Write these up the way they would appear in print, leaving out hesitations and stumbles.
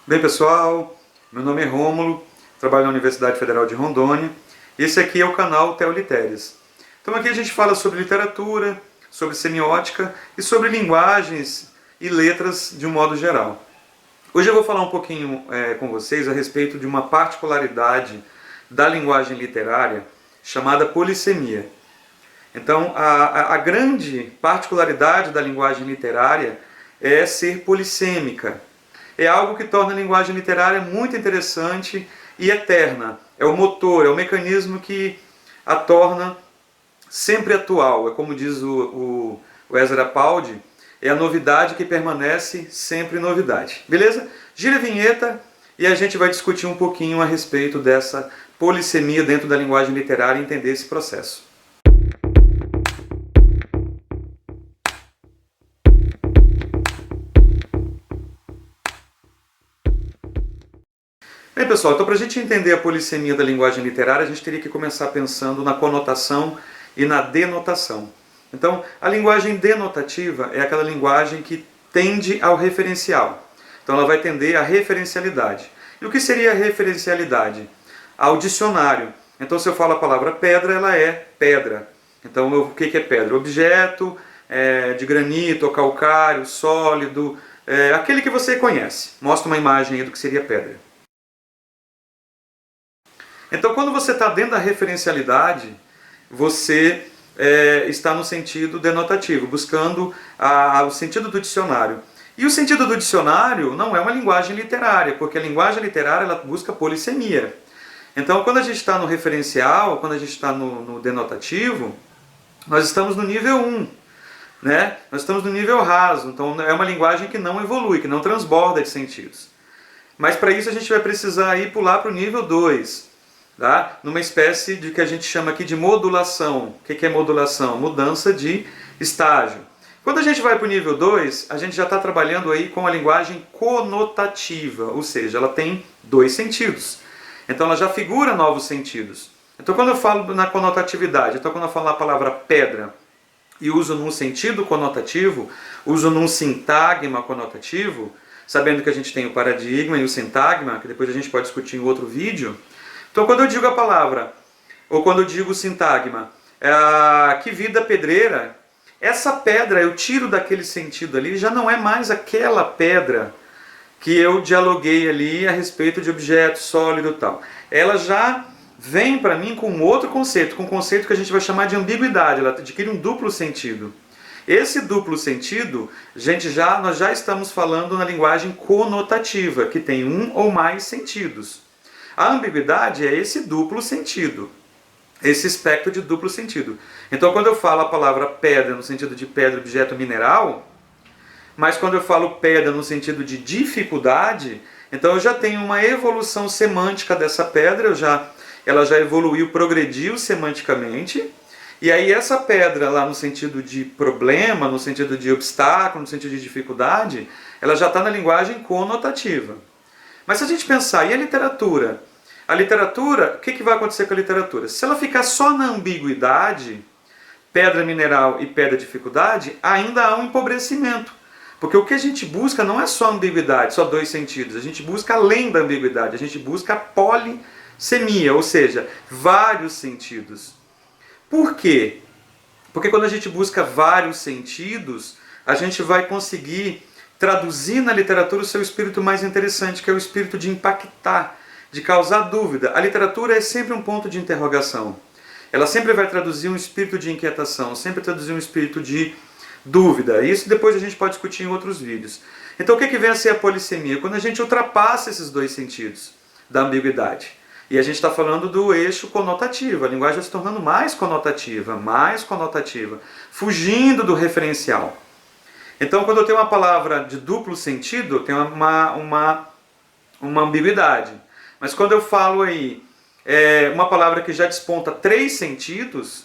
Bem, pessoal, meu nome é Rômulo, trabalho na Universidade Federal de Rondônia e esse aqui é o canal Teoliteres. Então aqui a gente fala sobre literatura, sobre semiótica e sobre linguagens e letras de um modo geral. Hoje eu vou falar um pouquinho com vocês a respeito de uma particularidade da linguagem literária chamada polissemia. Então a grande particularidade da linguagem literária é ser polissêmica. É algo que torna a linguagem literária muito interessante e eterna. É o motor, é o mecanismo que a torna sempre atual. É como diz o Ezra Pound, é a novidade que permanece sempre novidade. Beleza? Gira a vinheta e a gente vai discutir um pouquinho a respeito dessa polissemia dentro da linguagem literária e entender esse processo. Bem, pessoal, então para a gente entender a polissemia da linguagem literária, a gente teria que começar pensando na conotação e na denotação. Então, a linguagem denotativa é aquela linguagem que tende ao referencial. Então, ela vai tender à referencialidade. E o que seria a referencialidade? Ao dicionário. Então, se eu falo a palavra pedra, ela é pedra. Então, o que é pedra? Objeto de granito ou calcário, sólido, aquele que você conhece. Mostra uma imagem aí do que seria pedra. Então, quando você está dentro da referencialidade, você está no sentido denotativo, buscando o sentido do dicionário. E o sentido do dicionário não é uma linguagem literária, porque a linguagem literária ela busca polissemia. Então, quando a gente está no referencial, quando a gente está no denotativo, nós estamos no nível 1. Né? Nós estamos no nível raso, então é uma linguagem que não evolui, que não transborda de sentidos. Mas para isso a gente vai precisar ir pular para o nível 2. Tá? Numa espécie de que a gente chama aqui de modulação. O que é modulação? Mudança de estágio. Quando a gente vai para o nível 2, a gente já está trabalhando aí com a linguagem conotativa, ou seja, ela tem dois sentidos. Então ela já figura novos sentidos. Então quando eu falo na conotatividade, então quando eu falo a palavra pedra e uso num sentido conotativo, uso num sintagma conotativo, sabendo que a gente tem o paradigma e o sintagma, que depois a gente pode discutir em outro vídeo. Então, quando eu digo a palavra, ou quando eu digo o sintagma, que vida pedreira, essa pedra eu tiro daquele sentido ali, já não é mais aquela pedra que eu dialoguei ali a respeito de objeto sólido e tal. Ela já vem para mim com um outro conceito, com um conceito que a gente vai chamar de ambiguidade, ela adquire um duplo sentido. Esse duplo sentido, nós já estamos falando na linguagem conotativa, que tem um ou mais sentidos. A ambiguidade é esse duplo sentido, esse espectro de duplo sentido. Então, quando eu falo a palavra pedra no sentido de pedra, objeto mineral, mas quando eu falo pedra no sentido de dificuldade, então eu já tenho uma evolução semântica dessa pedra, ela já evoluiu, progrediu semanticamente, e aí essa pedra lá no sentido de problema, no sentido de obstáculo, no sentido de dificuldade, ela já está na linguagem conotativa. Mas se a gente pensar, e a literatura? A literatura, o que vai acontecer com a literatura? Se ela ficar só na ambiguidade, pedra mineral e pedra dificuldade, ainda há um empobrecimento. Porque o que a gente busca não é só ambiguidade, só dois sentidos. A gente busca além da ambiguidade, a gente busca a polissemia, ou seja, vários sentidos. Por quê? Porque quando a gente busca vários sentidos, a gente vai conseguir traduzir na literatura o seu espírito mais interessante, que é o espírito de impactar, de causar dúvida. A literatura é sempre um ponto de interrogação. Ela sempre vai traduzir um espírito de inquietação, sempre traduzir um espírito de dúvida. Isso depois a gente pode discutir em outros vídeos. Então o que vem a ser a polissemia? Quando a gente ultrapassa esses dois sentidos da ambiguidade. E a gente está falando do eixo conotativo. A linguagem vai se tornando mais conotativa, fugindo do referencial. Então, quando eu tenho uma palavra de duplo sentido, tem uma ambiguidade. Mas quando eu falo aí uma palavra que já desponta três sentidos,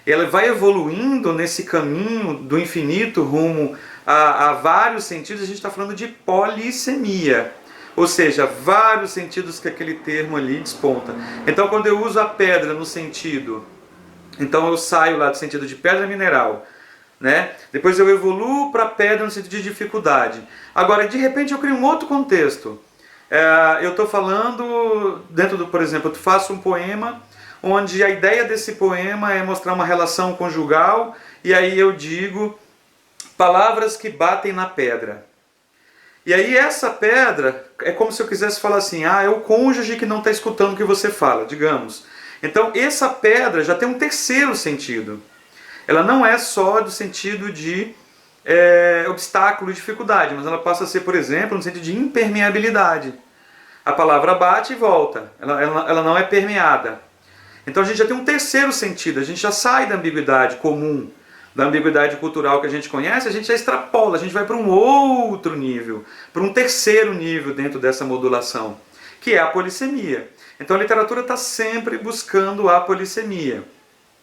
ela vai evoluindo nesse caminho do infinito rumo a vários sentidos. A gente está falando de polissemia, ou seja, vários sentidos que aquele termo ali desponta. Então, quando eu uso a pedra no sentido, então eu saio lá do sentido de pedra mineral, né? Depois eu evoluo para a pedra no sentido de dificuldade. Agora, de repente, eu crio um outro contexto. Eu estou falando dentro do, por exemplo, eu faço um poema onde a ideia desse poema é mostrar uma relação conjugal, e aí eu digo palavras que batem na pedra. E aí essa pedra é como se eu quisesse falar assim, é o cônjuge que não está escutando o que você fala, digamos. Então essa pedra já tem um terceiro sentido. Ela não é só do sentido de obstáculo, dificuldade, mas ela passa a ser, por exemplo, no sentido de impermeabilidade. A palavra bate e volta, ela não é permeada. Então a gente já tem um terceiro sentido, a gente já sai da ambiguidade comum, da ambiguidade cultural que a gente conhece, a gente já extrapola, a gente vai para um outro nível, para um terceiro nível dentro dessa modulação, que é a polissemia. Então a literatura está sempre buscando a polissemia.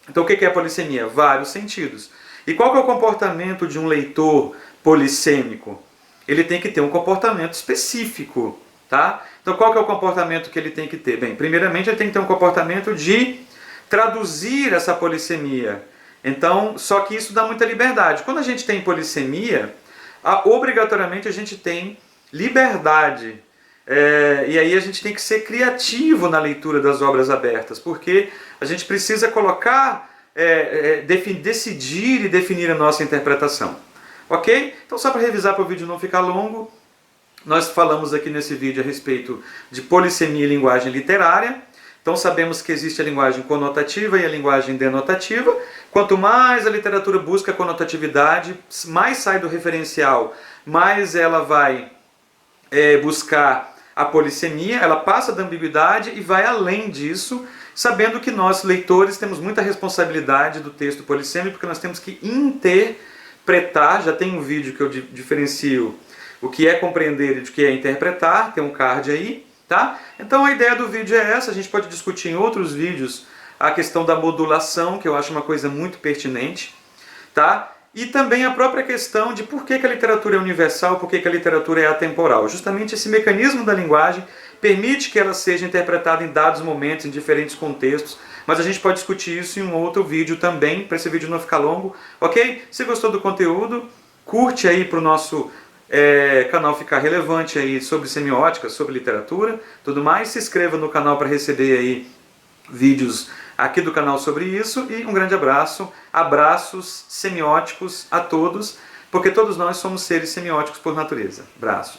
Então o que é a polissemia? Vários sentidos. E qual que é o comportamento de um leitor polissêmico? Ele tem que ter um comportamento específico, tá? Então qual que é o comportamento que ele tem que ter? Bem, primeiramente ele tem que ter um comportamento de traduzir essa polissemia. Então, só que isso dá muita liberdade. Quando a gente tem polissemia, obrigatoriamente a gente tem liberdade. E aí a gente tem que ser criativo na leitura das obras abertas, porque a gente precisa colocar, decidir e definir a nossa interpretação. Ok? Então só para revisar para o vídeo não ficar longo, nós falamos aqui nesse vídeo a respeito de polissemia e linguagem literária. Então sabemos que existe a linguagem conotativa e a linguagem denotativa. Quanto mais a literatura busca a conotatividade, mais sai do referencial, mais ela vai buscar a polissemia, ela passa da ambiguidade e vai além disso, sabendo que nós, leitores, temos muita responsabilidade do texto polissêmico, porque nós temos que interpretar. Já tem um vídeo que eu diferencio o que é compreender e o que é interpretar, tem um card aí, tá? Então a ideia do vídeo é essa, a gente pode discutir em outros vídeos a questão da modulação, que eu acho uma coisa muito pertinente, tá? E também a própria questão de por que a literatura é universal, por que a literatura é atemporal. Justamente esse mecanismo da linguagem permite que ela seja interpretada em dados momentos, em diferentes contextos, mas a gente pode discutir isso em um outro vídeo também, para esse vídeo não ficar longo, ok? Se gostou do conteúdo, curte aí para o nosso canal ficar relevante aí sobre semiótica, sobre literatura, tudo mais. Se inscreva no canal para receber aí vídeos aqui do canal sobre isso, e um grande abraço, abraços semióticos a todos, porque todos nós somos seres semióticos por natureza. Abraço.